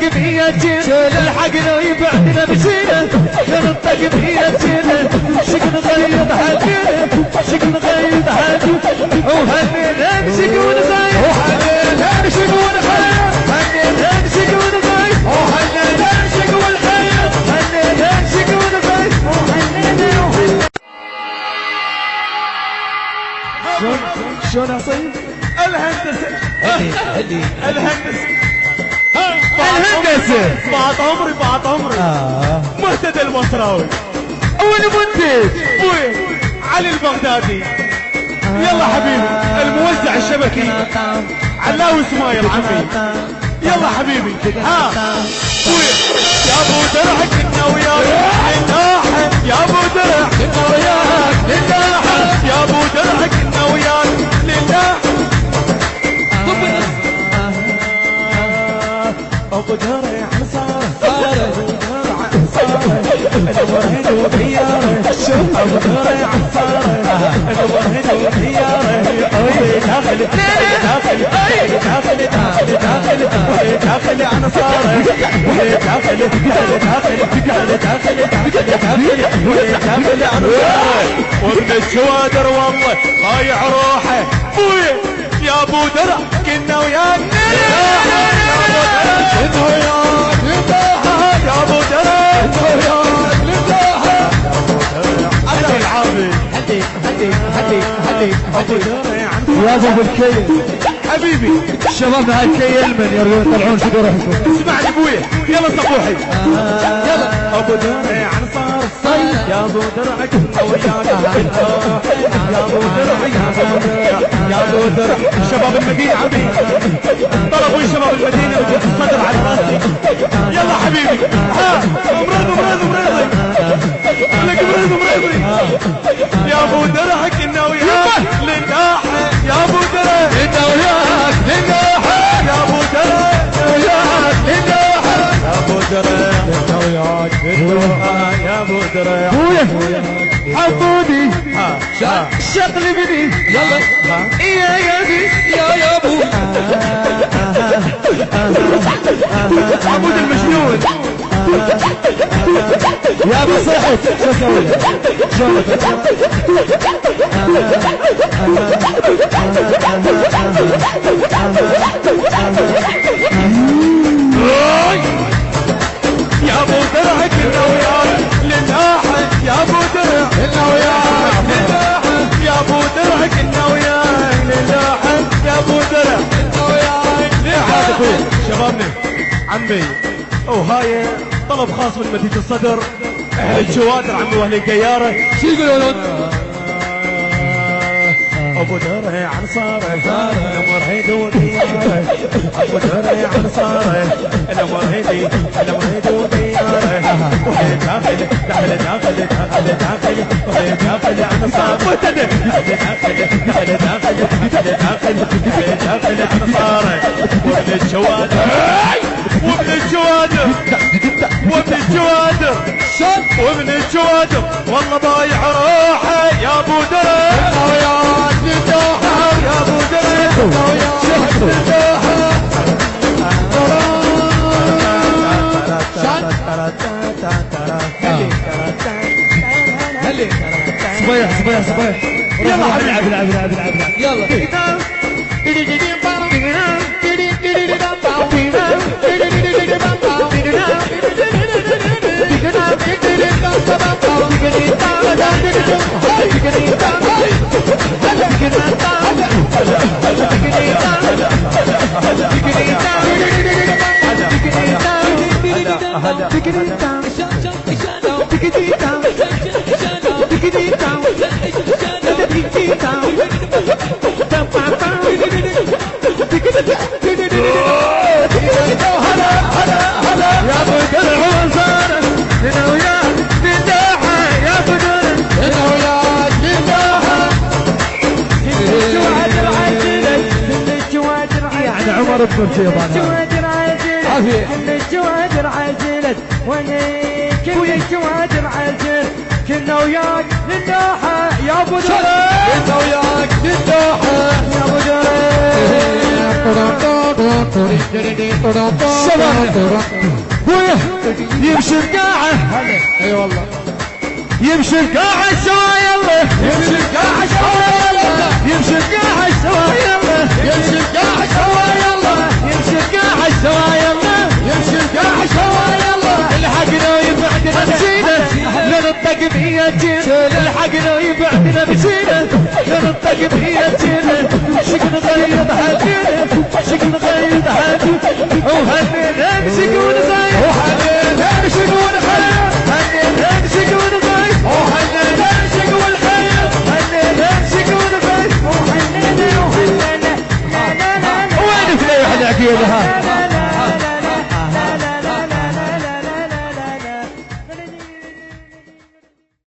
ننطق بيتنا الحقنا ويبعدنا بسينا ننطق بيتنا شك نغيب حدينا شك نغيب حدينا وهنينا نمسك ونغيب وهنينا نمسك ونغيب هنينا نمسك ونغيب وهنينا نمسك ونغيب هنينا نمسك ونغيب وهنينا شلون اصيب الهندسه الهندسه بعد عمري مهتدى المصراوي والمنتج ابوي علي البغدادي يلا حبيبي الموزع الشبكي علاوي سمايل عمي يلا حبيبي ابوي يا ابو درع كنا وياك نناحن يا ابو درع كنا وياك نناحن يا ابو درع كنا وياك نناحن ابو درع صار الورهد وبياره ابو درع صار الورهد وبياره داخل انا صار داخل انا صار وابن الشوادر والله ضايع روحه ابويا يا ابو درع كنا وياك كنا وياك يا ابو درع كنا وياك انا العابد هدي ابو درع يا ابو الكيل حبيبي الشباب مع الكيل من يريدون يطلعون شو روحكم اسمعني ابويا يلا صبوحي يلا ابو درع صار صيد يا ابو درع كنا وياك يا ابو درع يا ابو درع شباب المدينه عمي طلبوا شباب المدينه وجهة الصدر على راسي يلا حبيبي مرضي لك مرضي يا ابو درع كنا وياك للناحه يا ابو درع كنا وياك للناحه يا ابو درع وياك للناحه يا ابو درع كنا وياك للناحه يا ابو درع ابويا حبودي شغل بدي يلا يا بي يا ابو عبود المجنون يا ابو صحت شو اسوي يا ابو درع كنا وياك للناحه يا ابو درع كنا وياك للناحه يا ابو درع كنا وياك للناحه يا ابو درع كنا وياك للناحه شبابنا عمي وهاي طلب خاص من مدينه الصدر اهل الجوادر عمي واهل القياره شو يقولون ابو درع عن صاره الامر هيدي ودياره ابو درع عن صاره الامر هيدي ودياره داخل عن صاره داخل عن صاره وابن الجوادر والله ضايع روحه يا ابو درع يا ابو صبيح يلا العب يلا عمر بن الجوادر عجلت الجوادر عجلت ويا الجوادر عجلت كنا وياك للناحة يا ابو درع كنا وياك للناحة يا ابو درع شباب يمشي القاعة اي والله يمشي القاعة سوا يلا يمشي القاعة سوا يلا يمشي القاعة سوا يلا يمشي القاعة سوا يلا يمشي القاعة سوا يلا يمشي القاعة سوا يلا الحقنا ويبعدنا بسينا لنطق بياتنا الحقنا ويبعدنا بسينا لنطق بياتنا شكل غير حاجينا شكل غير حاجينا وهننا بسكونا